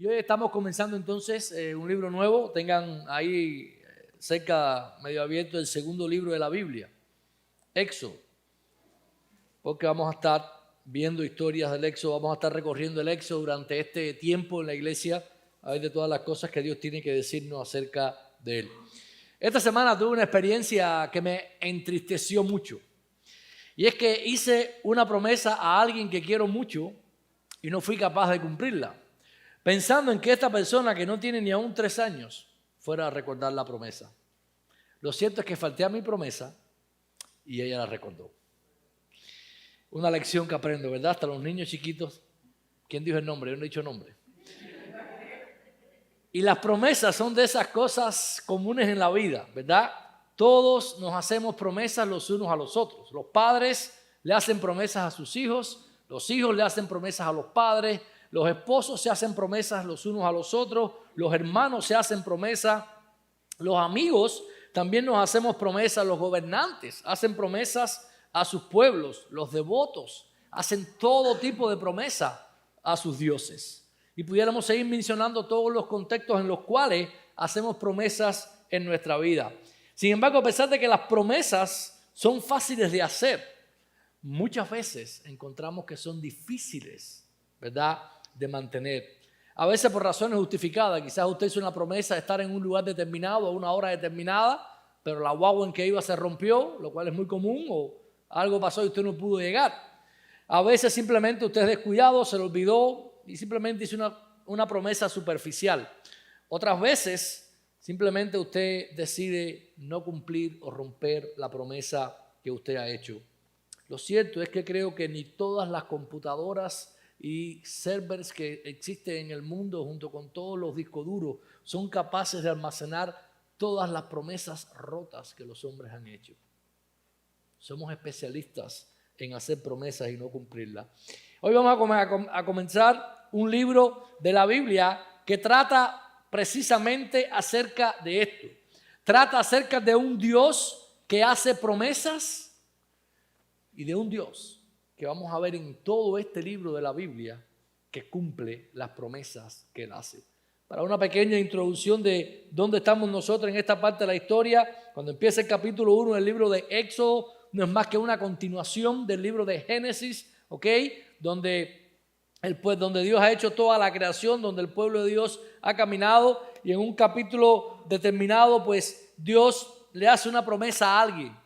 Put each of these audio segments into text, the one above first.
hoy estamos comenzando entonces un libro nuevo. Tengan ahí cerca, medio abierto, el segundo libro de la Biblia, Éxodo, porque vamos a estar viendo historias del Éxodo, vamos a estar recorriendo el Éxodo durante este tiempo en la iglesia, a ver de todas las cosas que Dios tiene que decirnos acerca de él. Esta semana tuve una experiencia que me entristeció mucho, y es que hice una promesa a alguien que quiero mucho y no fui capaz de cumplirla, pensando en que esta persona que no tiene ni aún 3 años fuera a recordar la promesa. Lo cierto es que falté a mi promesa y ella la recordó. Una lección que aprendo, ¿verdad? Hasta los niños chiquitos. ¿Quién dijo el nombre? Yo no he dicho nombre. Y las promesas son de esas cosas comunes en la vida, ¿verdad? Todos nos hacemos promesas los unos a los otros. Los padres le hacen promesas a sus hijos, los hijos le hacen promesas a los padres, los esposos se hacen promesas los unos a los otros, los hermanos se hacen promesas, los amigos también nos hacemos promesas, los gobernantes hacen promesas a sus pueblos, los devotos hacen todo tipo de promesa a sus dioses. Y pudiéramos seguir mencionando todos los contextos en los cuales hacemos promesas en nuestra vida. Sin embargo, a pesar de que las promesas son fáciles de hacer, muchas veces encontramos que son difíciles, ¿verdad?, de mantener. A veces por razones justificadas. Quizás usted hizo una promesa de estar en un lugar determinado a una hora determinada, pero la guagua en que iba se rompió, lo cual es muy común, o algo pasó y usted no pudo llegar. A veces simplemente usted es descuidado, se le olvidó y simplemente hizo una promesa superficial. Otras veces simplemente usted decide no cumplir o romper la promesa que usted ha hecho. Lo cierto es que creo que ni todas las computadoras y servers que existen en el mundo, junto con todos los discos duros, son capaces de almacenar todas las promesas rotas que los hombres han hecho. Somos especialistas en hacer promesas y no cumplirlas. Hoy vamos a comenzar un libro de la Biblia que trata precisamente acerca de esto. Trata acerca de un Dios que hace promesas y de un Dios que vamos a ver en todo este libro de la Biblia que cumple las promesas que Él hace. Para una pequeña introducción de dónde estamos nosotros en esta parte de la historia, cuando empieza el capítulo 1 del libro de Éxodo, no es más que una continuación del libro de Génesis, ¿ok? Donde Dios ha hecho toda la creación, donde el pueblo de Dios ha caminado, y en un capítulo determinado, pues Dios le hace una promesa a alguien.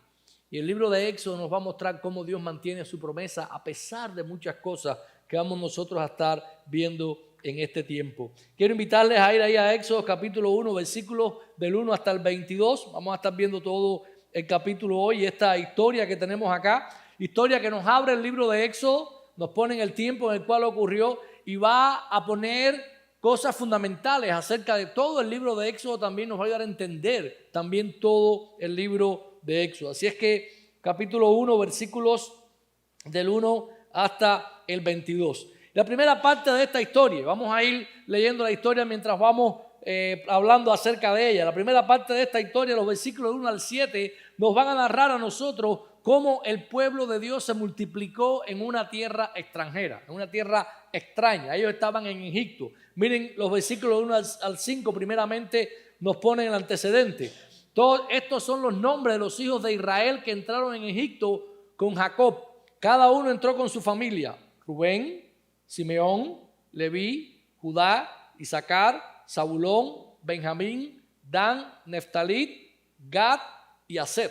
Y el libro de Éxodo nos va a mostrar cómo Dios mantiene su promesa a pesar de muchas cosas que vamos nosotros a estar viendo en este tiempo. Quiero invitarles a ir ahí a Éxodo capítulo 1, versículos del 1 hasta el 22. Vamos a estar viendo todo el capítulo hoy, esta historia que tenemos acá. Historia que nos abre el libro de Éxodo, nos pone en el tiempo en el cual ocurrió y va a poner cosas fundamentales acerca de todo el libro de Éxodo. También nos va a ayudar a entender también todo el libro de Éxodo. Así es que capítulo 1, versículos del 1 hasta el 22. La primera parte de esta historia, vamos a ir leyendo la historia mientras vamos hablando acerca de ella. La primera parte de esta historia, los versículos del 1 al 7, nos van a narrar a nosotros cómo el pueblo de Dios se multiplicó en una tierra extranjera, en una tierra extraña. Ellos estaban en Egipto. Miren los versículos del 1 al 5, primeramente nos ponen el antecedente. Todos estos son los nombres de los hijos de Israel que entraron en Egipto con Jacob. Cada uno entró con su familia: Rubén, Simeón, Leví, Judá, Isaacar, Zabulón, Benjamín, Dan, Neftalí, Gad y Aser.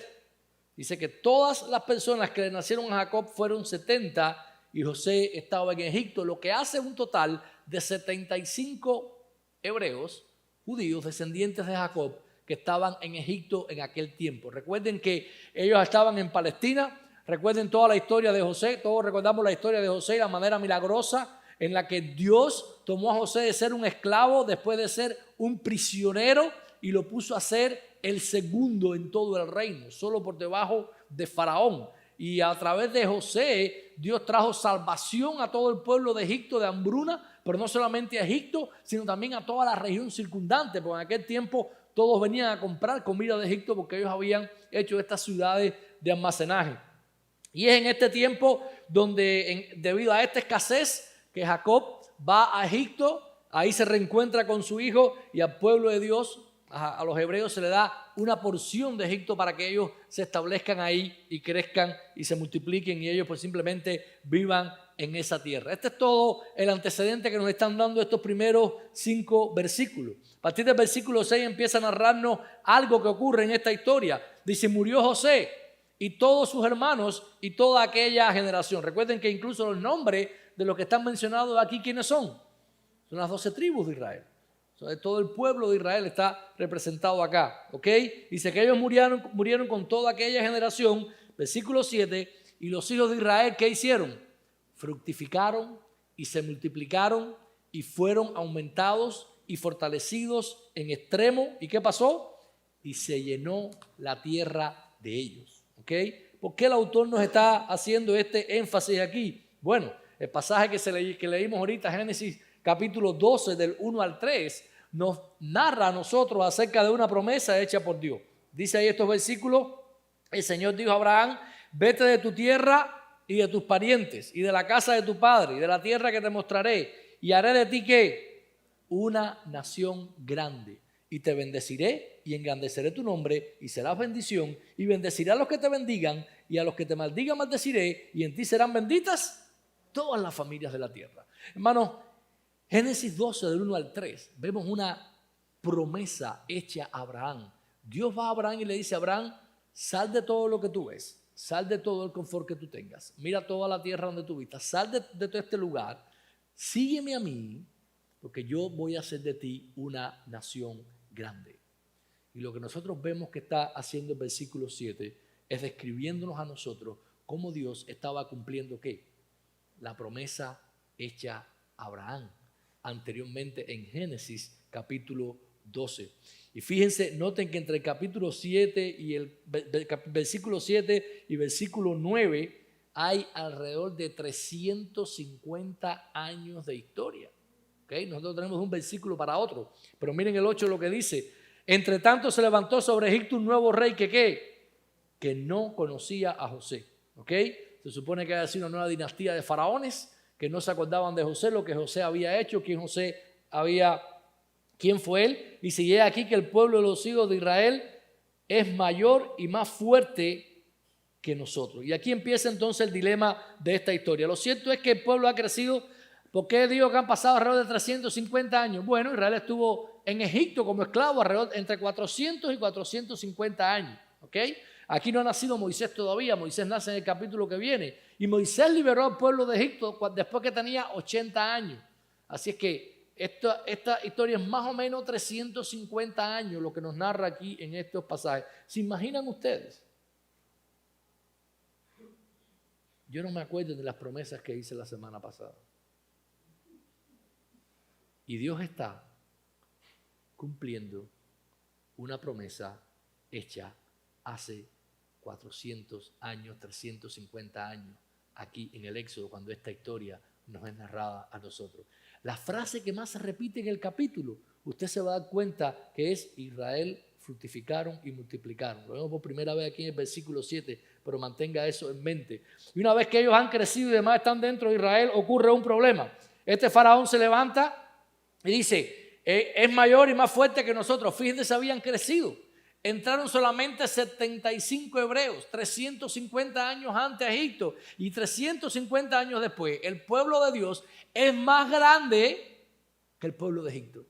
Dice que todas las personas que le nacieron a Jacob fueron 70 y José estaba en Egipto, lo que hace un total de 75 hebreos, judíos, descendientes de Jacob, que estaban en Egipto en aquel tiempo. Recuerden que ellos estaban en Palestina. Recuerden toda la historia de José. Todos recordamos la historia de José, la manera milagrosa en la que Dios tomó a José de ser un esclavo, después de ser un prisionero, y lo puso a ser el segundo en todo el reino, solo por debajo de Faraón. Y a través de José, Dios trajo salvación a todo el pueblo de Egipto de hambruna, pero no solamente a Egipto, sino también a toda la región circundante, porque en aquel tiempo todos venían a comprar comida de Egipto porque ellos habían hecho estas ciudades de almacenaje. Y es en este tiempo donde, debido a esta escasez, que Jacob va a Egipto Ahí se reencuentra con su hijo y al pueblo de Dios, a los hebreos se le da una porción de Egipto para que ellos se establezcan ahí y crezcan y se multipliquen y ellos pues simplemente vivan en esa tierra. Este es todo el antecedente que nos están dando estos primeros 5 versículos. A partir del versículo 6 empieza a narrarnos algo que ocurre en esta historia. Dice, murió José y todos sus hermanos y toda aquella generación. Recuerden que incluso los nombres de los que están mencionados aquí, ¿quiénes son? Son las 12 tribus de Israel. Todo el pueblo de Israel está representado acá, ¿ok? Dice que ellos murieron con toda aquella generación, versículo 7, y los hijos de Israel, ¿qué hicieron? Fructificaron y se multiplicaron y fueron aumentados y fortalecidos en extremo. ¿Y qué pasó? Y se llenó la tierra de ellos, ¿ok? ¿Por qué el autor nos está haciendo este énfasis aquí? Bueno, el pasaje que leímos ahorita, Génesis capítulo 12 del 1 al 3, nos narra a nosotros acerca de una promesa hecha por Dios. Dice ahí estos versículos, el Señor dijo a Abraham, vete de tu tierra y de tus parientes y de la casa de tu padre y de la tierra que te mostraré y haré de ti ¿qué? Una nación grande y te bendeciré y engrandeceré tu nombre y serás bendición y bendeciré a los que te bendigan y a los que te maldigan maldeciré y en ti serán benditas todas las familias de la tierra. Hermanos, Génesis 12 del 1 al 3 vemos una promesa hecha a Abraham. Dios va a Abraham y le dice a Abraham, sal de todo lo que tú ves. Sal de todo el confort que tú tengas. Mira toda la tierra donde tú vistas. Sal de todo este lugar. Sígueme a mí, porque yo voy a hacer de ti una nación grande. Y lo que nosotros vemos que está haciendo el versículo 7 es describiéndonos a nosotros cómo Dios estaba cumpliendo ¿qué? La promesa hecha a Abraham anteriormente en Génesis capítulo 12. Y fíjense, noten que entre el capítulo 7 y el versículo 7 y versículo 9 hay alrededor de 350 años de historia. ¿Okay? Nosotros tenemos un versículo para otro, pero miren el 8 lo que dice. Entre tanto se levantó sobre Egipto un nuevo rey que ¿qué? Que no conocía a José. ¿Okay? Se supone que había sido una nueva dinastía de faraones que no se acordaban de José, lo que José había hecho, quién fue él. Y si llega aquí que el pueblo de los hijos de Israel es mayor y más fuerte que nosotros. Y aquí empieza entonces el dilema de esta historia. Lo cierto es que el pueblo ha crecido. ¿Por qué digo que han pasado alrededor de 350 años? Bueno, Israel estuvo en Egipto como esclavo alrededor entre 400 y 450 años. ¿Ok? Aquí no ha nacido Moisés todavía. Moisés nace en el capítulo que viene. Y Moisés liberó al pueblo de Egipto después que tenía 80 años. Así es que esta historia es más o menos 350 años lo que nos narra aquí en estos pasajes. ¿Se imaginan ustedes? Yo no me acuerdo de las promesas que hice la semana pasada. Y Dios está cumpliendo una promesa hecha hace 400 años, 350 años, aquí en el Éxodo, cuando esta historia nos es narrada a nosotros. La frase que más se repite en el capítulo, usted se va a dar cuenta que es Israel fructificaron y multiplicaron. Lo vemos por primera vez aquí en el versículo 7, pero mantenga eso en mente. Y una vez que ellos han crecido y demás están dentro de Israel, ocurre un problema. Este faraón se levanta y dice, es mayor y más fuerte que nosotros. Fíjense, habían crecido. Entraron solamente 75 hebreos, 350 años antes a Egipto, y 350 años después, el pueblo de Dios es más grande que el pueblo de Egipto.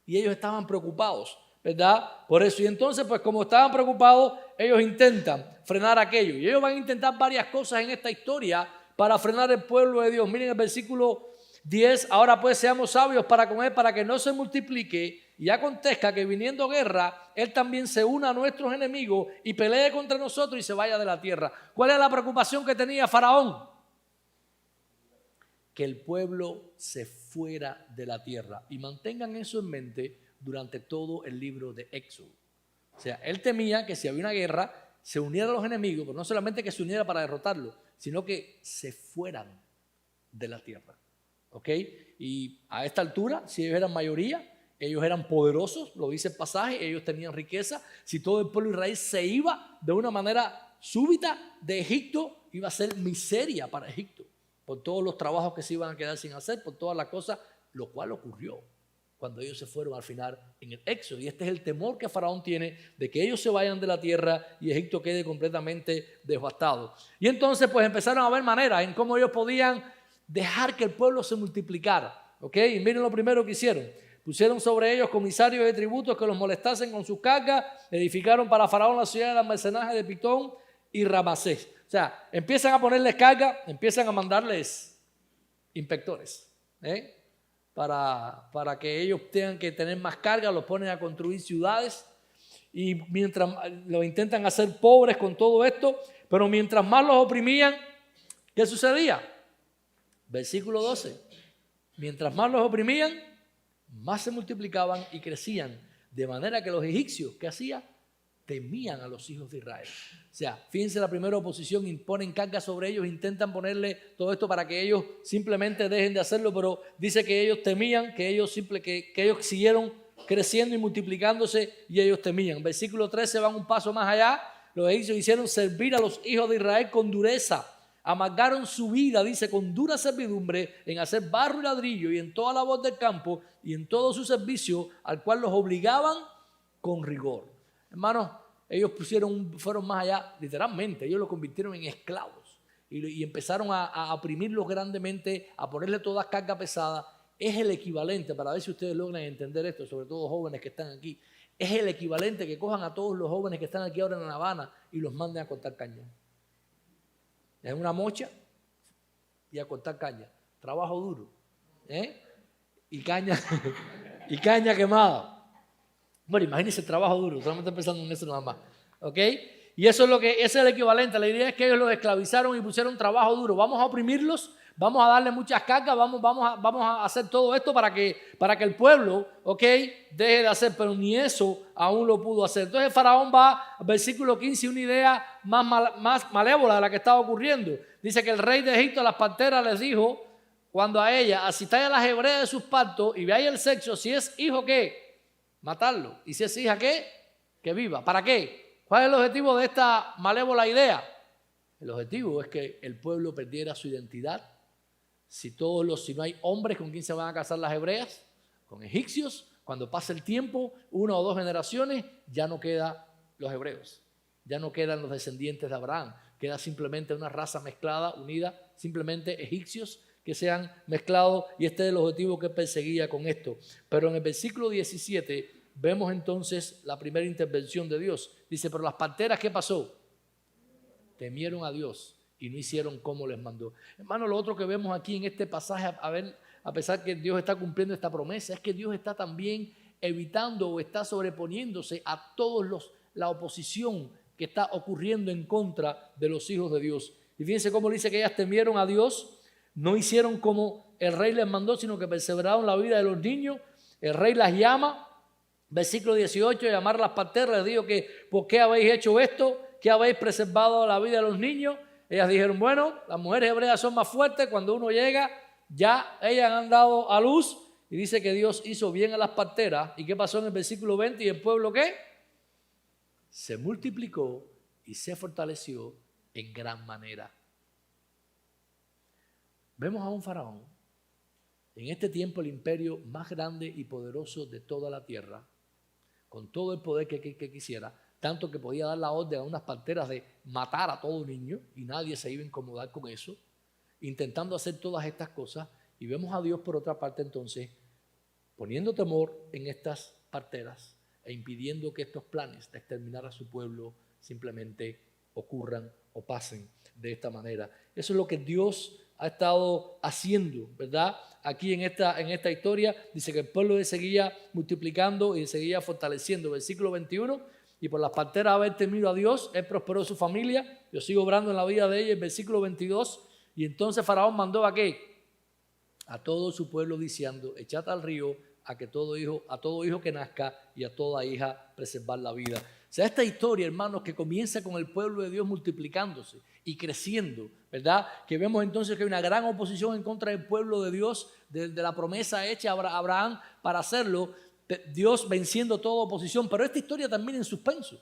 Y ellos estaban preocupados, ¿verdad? Por eso, y entonces, pues como estaban preocupados, ellos intentan frenar aquello. Y ellos van a intentar varias cosas en esta historia para frenar el pueblo de Dios. Miren el versículo 10, ahora pues seamos sabios para con él, para que no se multiplique y acontezca que viniendo guerra, él también se una a nuestros enemigos y pelee contra nosotros y se vaya de la tierra. ¿Cuál es la preocupación que tenía Faraón? Que el pueblo se fuera de la tierra. Y mantengan eso en mente durante todo el libro de Éxodo. O sea, él temía que si había una guerra, se unieran los enemigos, pero no solamente que se uniera para derrotarlo, sino que se fueran de la tierra. ¿Ok? Y a esta altura, si ellos eran mayoría, ellos eran poderosos, lo dice el pasaje, ellos tenían riqueza. Si todo el pueblo de Israel se iba de una manera súbita de Egipto, iba a ser miseria para Egipto, por todos los trabajos que se iban a quedar sin hacer, por todas las cosas lo cual ocurrió cuando ellos se fueron al final en el Éxodo. Y este es el temor que Faraón tiene de que ellos se vayan de la tierra y Egipto quede completamente devastado. Y entonces pues empezaron a ver maneras en cómo ellos podían dejar que el pueblo se multiplicara. ¿Ok? Y miren lo primero que hicieron. Pusieron sobre ellos comisarios de tributos que los molestasen con sus cargas. Edificaron para Faraón la ciudad de almacenaje de Pitón y Ramasés. O sea, empiezan a ponerles carga, empiezan a mandarles inspectores, para que ellos tengan que tener más carga. Los ponen a construir ciudades y mientras lo intentan hacer pobres con todo esto, pero mientras más los oprimían, ¿qué sucedía? Versículo 12. Mientras más los oprimían, más se multiplicaban y crecían, de manera que los egipcios, ¿qué hacían? Temían a los hijos de Israel. O sea, fíjense, la primera oposición, imponen carga sobre ellos, intentan ponerle todo esto para que ellos simplemente dejen de hacerlo, pero dice que ellos temían, que ellos siguieron creciendo y multiplicándose y ellos temían. Versículo 13 van un paso más allá. Los egipcios hicieron servir a los hijos de Israel con dureza. Amargaron su vida, dice, con dura servidumbre en hacer barro y ladrillo y en toda labor del campo y en todo su servicio, al cual los obligaban con rigor. Hermanos, ellos fueron más allá, literalmente, ellos los convirtieron en esclavos y empezaron a oprimirlos grandemente, a ponerle toda carga pesada. Es el equivalente, para ver si ustedes logran entender esto, sobre todo jóvenes que están aquí, es el equivalente que cojan a todos los jóvenes que están aquí ahora en La Habana y los manden a cortar caña. Es una mocha y a cortar caña. Trabajo duro. Y caña quemada. Bueno, imagínense el trabajo duro. Solamente pensando en eso nada más. ¿Ok? Y eso es ese es el equivalente. La idea es que ellos los esclavizaron y pusieron trabajo duro. Vamos a oprimirlos, vamos a darle muchas cargas, vamos a hacer todo esto para que el pueblo, ¿ok?, deje de hacer. Pero ni eso aún lo pudo hacer. Entonces Faraón va al versículo 15, una idea más malévola de la que estaba ocurriendo. Dice que el rey de Egipto a las parteras les dijo, cuando a ella asistáis a las hebreas de sus partos y veáis el sexo, si es hijo, ¿qué? Matarlo. Y si es hija, ¿qué? Que viva. ¿Para qué? ¿Cuál es el objetivo de esta malévola idea? El objetivo es que el pueblo perdiera su identidad. Si no hay hombres, ¿con quién se van a casar las hebreas? Con egipcios. Cuando pase el tiempo, 1 o 2 generaciones, ya no quedan los hebreos. Ya no quedan los descendientes de Abraham. Queda simplemente una raza mezclada, unida, simplemente egipcios que se han mezclado, y este es el objetivo que perseguía con esto. Pero en el versículo 17 vemos entonces la primera intervención de Dios. Dice, pero las parteras, ¿qué pasó? Temieron a Dios y no hicieron como les mandó. Hermano, lo otro que vemos aquí en este pasaje, a pesar que Dios está cumpliendo esta promesa, es que Dios está también evitando o está sobreponiéndose a todos la oposición que está ocurriendo en contra de los hijos de Dios. Y fíjense cómo dice que ellas temieron a Dios. No hicieron como el rey les mandó, sino que perseveraron la vida de los niños. El rey las llama, versículo 18, llamar a las parteras, les dijo que ¿por qué habéis hecho esto? ¿Qué habéis preservado la vida de los niños? Ellas dijeron, bueno, las mujeres hebreas son más fuertes, cuando uno llega, ya ellas han dado a luz. Y dice que Dios hizo bien a las parteras. ¿Y qué pasó en el versículo 20? ¿Y el pueblo qué? Se multiplicó y se fortaleció en gran manera. Vemos a un faraón, en este tiempo el imperio más grande y poderoso de toda la tierra, con todo el poder que quisiera, tanto que podía dar la orden a unas parteras de matar a todo niño y nadie se iba a incomodar con eso, intentando hacer todas estas cosas. Y vemos a Dios por otra parte entonces poniendo temor en estas parteras e impidiendo que estos planes de exterminar a su pueblo simplemente ocurran o pasen de esta manera. Eso es lo que Dios ha estado haciendo, ¿verdad? Aquí en esta historia dice que el pueblo se seguía multiplicando y se seguía fortaleciendo. Versículo 21, y por las parteras haber temido a Dios, él prosperó su familia. Yo sigo obrando en la vida de ella. El versículo 22, y entonces Faraón mandó ¿a qué? A todo su pueblo diciendo, echad al río a todo hijo que nazca y a toda hija preservar la vida. O sea, esta historia, hermanos, que comienza con el pueblo de Dios multiplicándose y creciendo, ¿verdad? Que vemos entonces que hay una gran oposición en contra del pueblo de Dios, de la promesa hecha a Abraham para hacerlo, Dios venciendo toda oposición. Pero esta historia termina en suspenso.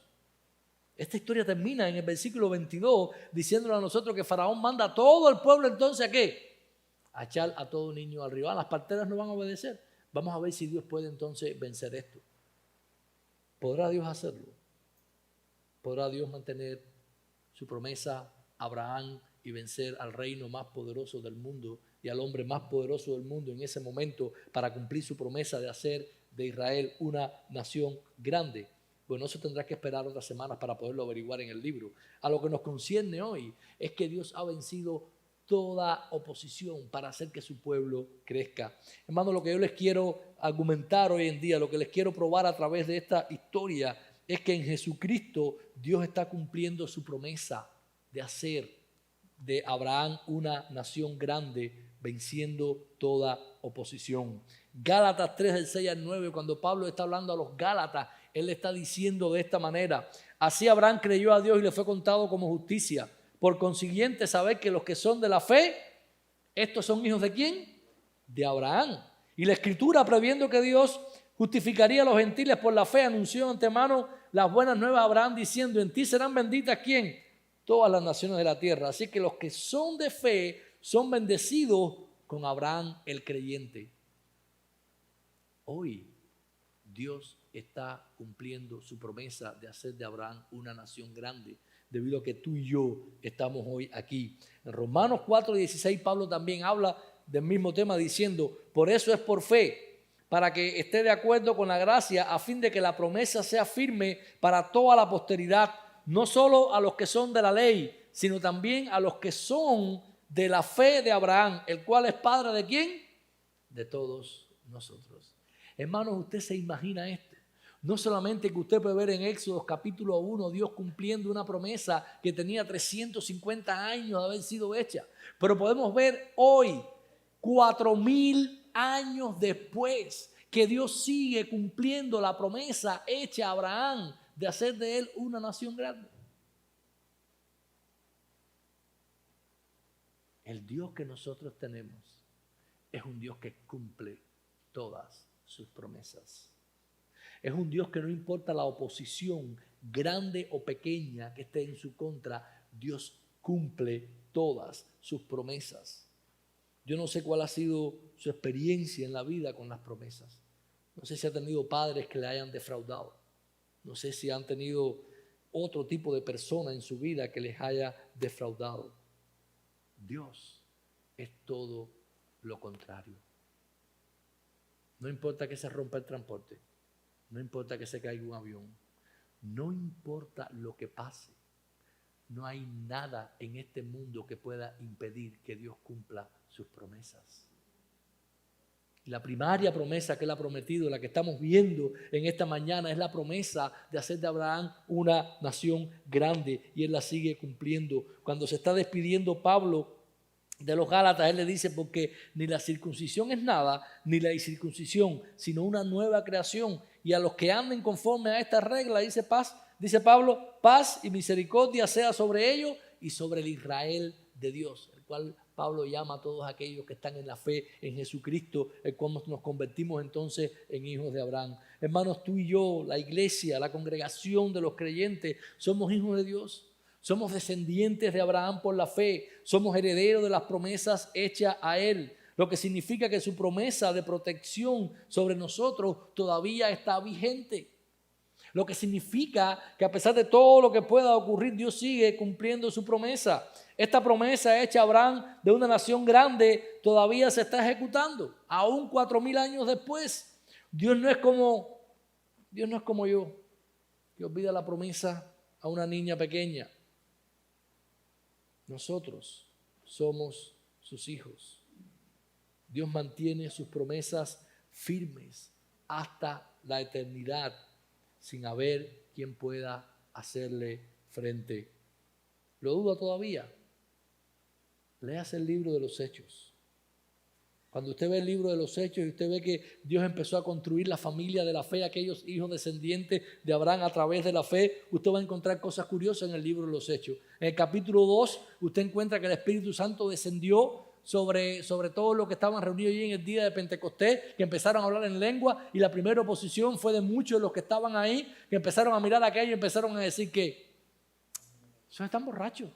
Esta historia termina en el versículo 22 diciéndole a nosotros que Faraón manda a todo el pueblo entonces ¿a qué? a echar a todo niño al río. Las parteras no van a obedecer. Vamos a ver si Dios puede entonces vencer esto. ¿Podrá Dios hacerlo? ¿Podrá Dios mantener su promesa a Abraham y vencer al reino más poderoso del mundo y al hombre más poderoso del mundo en ese momento para cumplir su promesa de hacer de Israel una nación grande? Bueno, eso tendrá que esperar otras semanas para poderlo averiguar en el libro. A lo que nos concierne hoy es que Dios ha vencido toda oposición para hacer que su pueblo crezca. Hermano, lo que yo les quiero argumentar hoy en día, lo que les quiero probar a través de esta historia, es que en Jesucristo Dios está cumpliendo su promesa de hacer de Abraham una nación grande, venciendo toda oposición. Gálatas 3, del 6 al 9, cuando Pablo está hablando a los Gálatas, él le está diciendo de esta manera: así Abraham creyó a Dios y le fue contado como justicia. Por consiguiente, sabed que los que son de la fe, estos son hijos ¿de quién? De Abraham. Y la Escritura, previendo que Dios justificaría a los gentiles por la fe, anunció de antemano las buenas nuevas a Abraham, diciendo: en ti serán benditas ¿quién? Todas las naciones de la tierra. Así que los que son de fe son bendecidos con Abraham el creyente. Hoy Dios está cumpliendo su promesa de hacer de Abraham una nación grande, debido a que tú y yo estamos hoy aquí. En Romanos 4:16 Pablo también habla del mismo tema diciendo: por eso es por fe, para que esté de acuerdo con la gracia, a fin de que la promesa sea firme para toda la posteridad, no solo a los que son de la ley, sino también a los que son de la fe de Abraham, el cual es padre ¿de quién? De todos nosotros. Hermanos, usted se imagina esto. No solamente que usted puede ver en Éxodo capítulo 1 Dios cumpliendo una promesa que tenía 350 años de haber sido hecha, pero podemos ver hoy, 4000 años después, que Dios sigue cumpliendo la promesa hecha a Abraham de hacer de él una nación grande. El Dios que nosotros tenemos es un Dios que cumple todas sus promesas. Es un Dios que no importa la oposición, grande o pequeña, que esté en su contra, Dios cumple todas sus promesas. Yo no sé cuál ha sido su experiencia en la vida con las promesas. No sé si ha tenido padres que le hayan defraudado. No sé si han tenido otro tipo de persona en su vida que les haya defraudado. Dios es todo lo contrario. No importa que se rompa el transporte. No importa que se caiga un avión. No importa lo que pase. No hay nada en este mundo que pueda impedir que Dios cumpla sus promesas. La primaria promesa que Él ha prometido, la que estamos viendo en esta mañana, es la promesa de hacer de Abraham una nación grande, y Él la sigue cumpliendo. Cuando se está despidiendo Pablo de los Gálatas, él le dice: porque ni la circuncisión es nada, ni la incircuncisión, sino una nueva creación. Y a los que anden conforme a esta regla, dice Pablo, paz y misericordia sea sobre ellos y sobre el Israel de Dios, el cual Pablo llama a todos aquellos que están en la fe en Jesucristo, el cual nos convertimos entonces en hijos de Abraham. Hermanos, tú y yo, la iglesia, la congregación de los creyentes, somos hijos de Dios. Somos descendientes de Abraham por la fe. Somos herederos de las promesas hechas a él. Lo que significa que su promesa de protección sobre nosotros todavía está vigente. Lo que significa que a pesar de todo lo que pueda ocurrir, Dios sigue cumpliendo su promesa. Esta promesa hecha a Abraham de una nación grande todavía se está ejecutando. Aún 4000 años después. Dios no es como yo, que olvida la promesa a una niña pequeña. Nosotros somos sus hijos. Dios mantiene sus promesas firmes hasta la eternidad, sin haber quien pueda hacerle frente. ¿Lo duda todavía? Léase el libro de los Hechos. Cuando usted ve el libro de los Hechos y usted ve que Dios empezó a construir la familia de la fe, aquellos hijos descendientes de Abraham a través de la fe, usted va a encontrar cosas curiosas en el libro de los Hechos. En el capítulo 2, usted encuentra que el Espíritu Santo descendió sobre todos los que estaban reunidos allí en el día de Pentecostés, que empezaron a hablar en lengua, y la primera oposición fue de muchos de los que estaban ahí, que empezaron a mirar a aquello y empezaron a decir que esos están borrachos,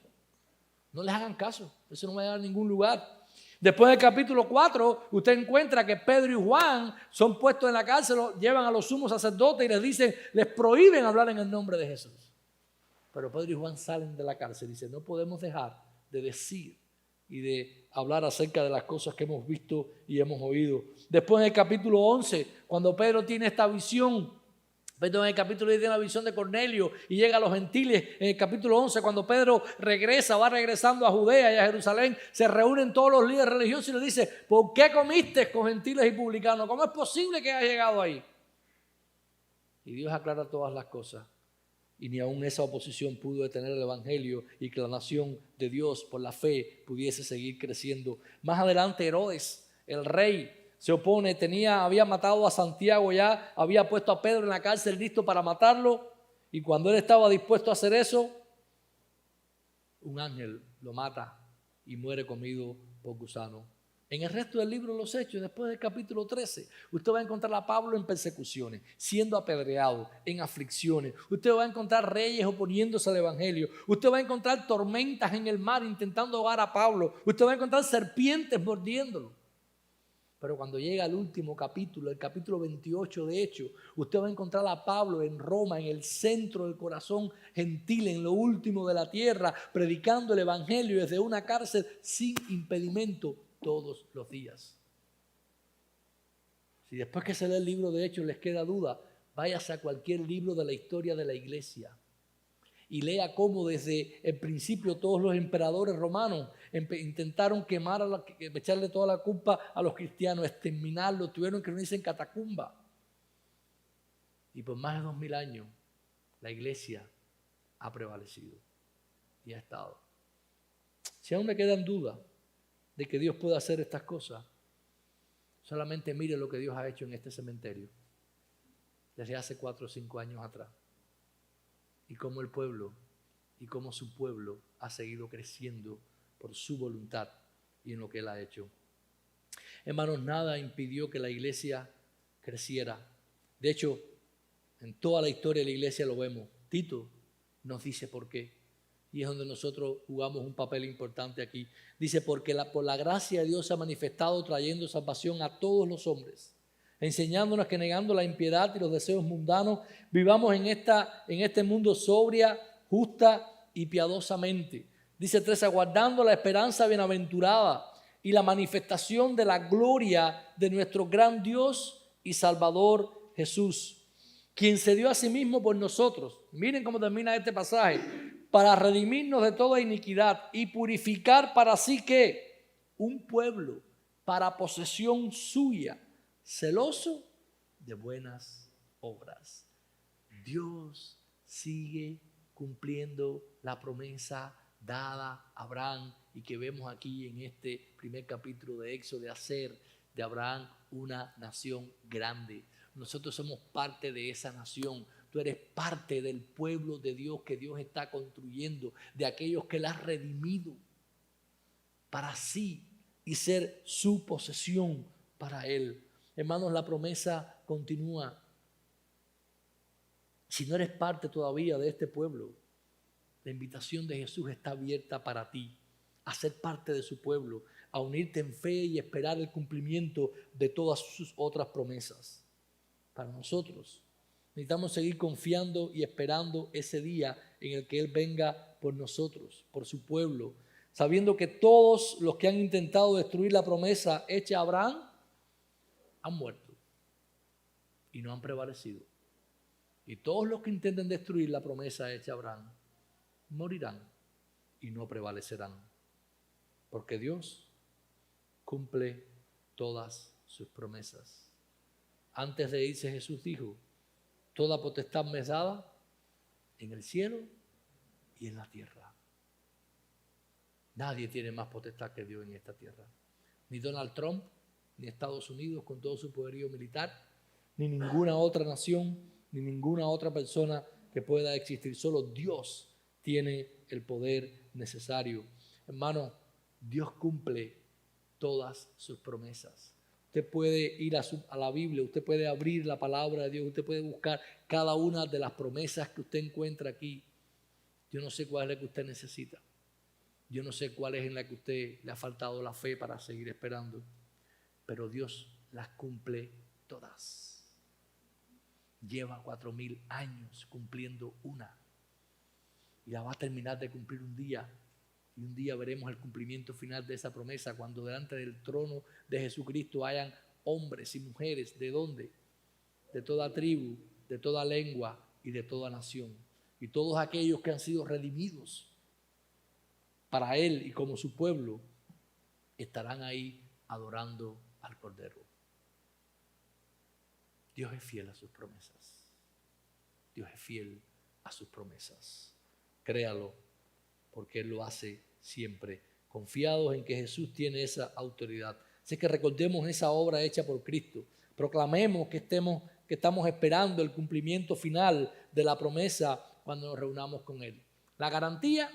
no les hagan caso, eso no va a llegar a ningún lugar. Después del capítulo 4, usted encuentra que Pedro y Juan son puestos en la cárcel, llevan a los sumos sacerdotes y les dicen, les prohíben hablar en el nombre de Jesús. Pero Pedro y Juan salen de la cárcel y dicen, no podemos dejar de decir y de hablar acerca de las cosas que hemos visto y hemos oído. Después en el capítulo 11, cuando Pedro tiene esta visión, en el capítulo 10 tiene la visión de Cornelio y llega a los gentiles. En el capítulo 11, cuando Pedro va regresando a Judea y a Jerusalén, se reúnen todos los líderes religiosos y le dice, ¿por qué comiste con gentiles y publicanos? ¿Cómo es posible que haya llegado ahí? Y Dios aclara todas las cosas. Y ni aún esa oposición pudo detener el evangelio y que la nación de Dios por la fe pudiese seguir creciendo. Más adelante Herodes, el rey, se opone, había matado a Santiago ya, había puesto a Pedro en la cárcel listo para matarlo, y cuando él estaba dispuesto a hacer eso, un ángel lo mata y muere comido por gusano. En el resto del libro de los Hechos, después del capítulo 13, usted va a encontrar a Pablo en persecuciones, siendo apedreado, en aflicciones. Usted va a encontrar reyes oponiéndose al evangelio. Usted va a encontrar tormentas en el mar intentando ahogar a Pablo. Usted va a encontrar serpientes mordiéndolo. Pero cuando llega al último capítulo, el capítulo 28 de Hechos, usted va a encontrar a Pablo en Roma, en el centro del corazón gentil, en lo último de la tierra, predicando el evangelio desde una cárcel sin impedimento todos los días. Si después que se lee el libro de Hechos les queda duda, váyase a cualquier libro de la historia de la iglesia y lea cómo desde el principio todos los emperadores romanos intentaron echarle toda la culpa a los cristianos, exterminarlos, tuvieron que reunirse en catacumba. Y por más de 2000 años la iglesia ha prevalecido y ha estado. Si aún me quedan dudas de que Dios pueda hacer estas cosas, solamente mire lo que Dios ha hecho en este cementerio desde hace 4 o 5 años atrás. Y cómo el pueblo y cómo su pueblo ha seguido creciendo por su voluntad y en lo que Él ha hecho. Hermanos, nada impidió que la iglesia creciera. De hecho, en toda la historia de la iglesia lo vemos. Tito nos dice por qué. Y es donde nosotros jugamos un papel importante aquí. Dice, porque por la gracia de Dios se ha manifestado trayendo salvación a todos los hombres, enseñándonos que negando la impiedad y los deseos mundanos, vivamos en este mundo sobria, justa y piadosamente. Dice 13, aguardando la esperanza bienaventurada y la manifestación de la gloria de nuestro gran Dios y Salvador Jesús, quien se dio a sí mismo por nosotros. Miren cómo termina este pasaje. Para redimirnos de toda iniquidad y purificar para sí ¿qué? Un pueblo para posesión suya, celoso de buenas obras. Dios sigue cumpliendo la promesa dada a Abraham y que vemos aquí en este primer capítulo de Éxodo, de hacer de Abraham una nación grande. Nosotros somos parte de esa nación. Tú eres parte del pueblo de Dios que Dios está construyendo, de aquellos que Él ha redimido para sí y ser su posesión para Él. Hermanos, la promesa continúa. Si no eres parte todavía de este pueblo, la invitación de Jesús está abierta para ti, a ser parte de su pueblo, a unirte en fe y esperar el cumplimiento de todas sus otras promesas. Para nosotros necesitamos seguir confiando y esperando ese día en el que Él venga por nosotros, por su pueblo, sabiendo que todos los que han intentado destruir la promesa hecha a Abraham han muerto y no han prevalecido. Y todos los que intenten destruir la promesa hecha a Abraham morirán y no prevalecerán, porque Dios cumple todas sus promesas. Antes de irse Jesús dijo, toda potestad me es dada en el cielo y en la tierra. Nadie tiene más potestad que Dios en esta tierra. Ni Donald Trump, ni Estados Unidos con todo su poderío militar, ni ninguna otra nación, ni ninguna otra persona que pueda existir. Solo Dios tiene el poder necesario. Hermano, Dios cumple todas sus promesas. Usted puede ir a la Biblia, usted puede abrir la palabra de Dios, usted puede buscar cada una de las promesas que usted encuentra aquí. Yo no sé cuál es la que usted necesita. Yo no sé cuál es en la que a usted le ha faltado la fe para seguir esperando, pero Dios las cumple todas. Lleva 4000 años cumpliendo una y la va a terminar de cumplir un día. Y un día veremos el cumplimiento final de esa promesa cuando delante del trono de Jesucristo hayan hombres y mujeres. ¿De dónde? De toda tribu, de toda lengua y de toda nación. Y todos aquellos que han sido redimidos para Él y como su pueblo estarán ahí adorando al Cordero. Dios es fiel a sus promesas. Dios es fiel a sus promesas. Créalo, porque Él lo hace siempre, confiados en que Jesús tiene esa autoridad. Así que recordemos esa obra hecha por Cristo. Proclamemos que estamos esperando el cumplimiento final de la promesa cuando nos reunamos con Él. La garantía,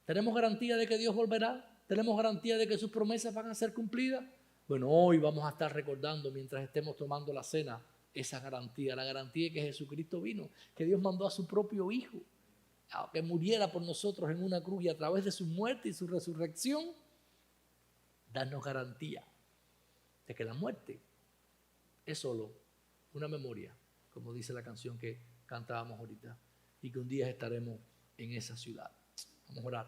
¿tenemos garantía de que Dios volverá? ¿Tenemos garantía de que sus promesas van a ser cumplidas? Bueno, hoy vamos a estar recordando mientras estemos tomando la cena esa garantía, la garantía de que Jesucristo vino, que Dios mandó a su propio Hijo que muriera por nosotros en una cruz y a través de su muerte y su resurrección, darnos garantía de que la muerte es solo una memoria, como dice la canción que cantábamos ahorita, y que un día estaremos en esa ciudad. Vamos a orar.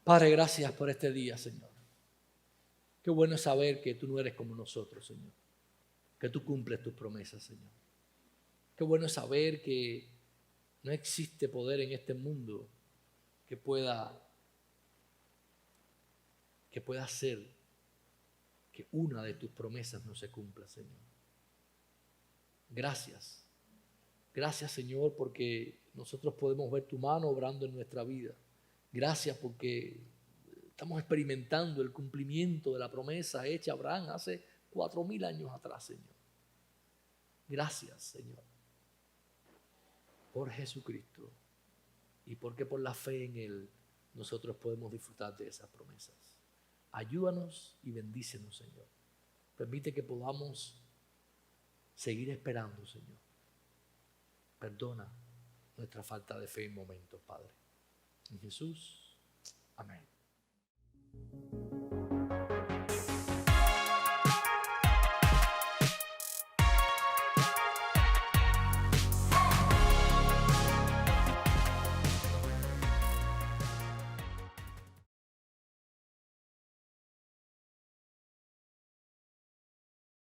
Padre, gracias por este día, Señor. Qué bueno es saber que tú no eres como nosotros, Señor, que tú cumples tus promesas, Señor. Qué bueno es saber que no existe poder en este mundo que pueda hacer que una de tus promesas no se cumpla, Señor. Gracias. Gracias, Señor, porque nosotros podemos ver tu mano obrando en nuestra vida. Gracias porque estamos experimentando el cumplimiento de la promesa hecha a Abraham hace 4000 años atrás, Señor. Gracias, Señor, por Jesucristo y porque por la fe en Él nosotros podemos disfrutar de esas promesas. Ayúdanos y bendícenos, Señor. Permite que podamos seguir esperando, Señor. Perdona nuestra falta de fe en momentos, Padre. En Jesús, amén.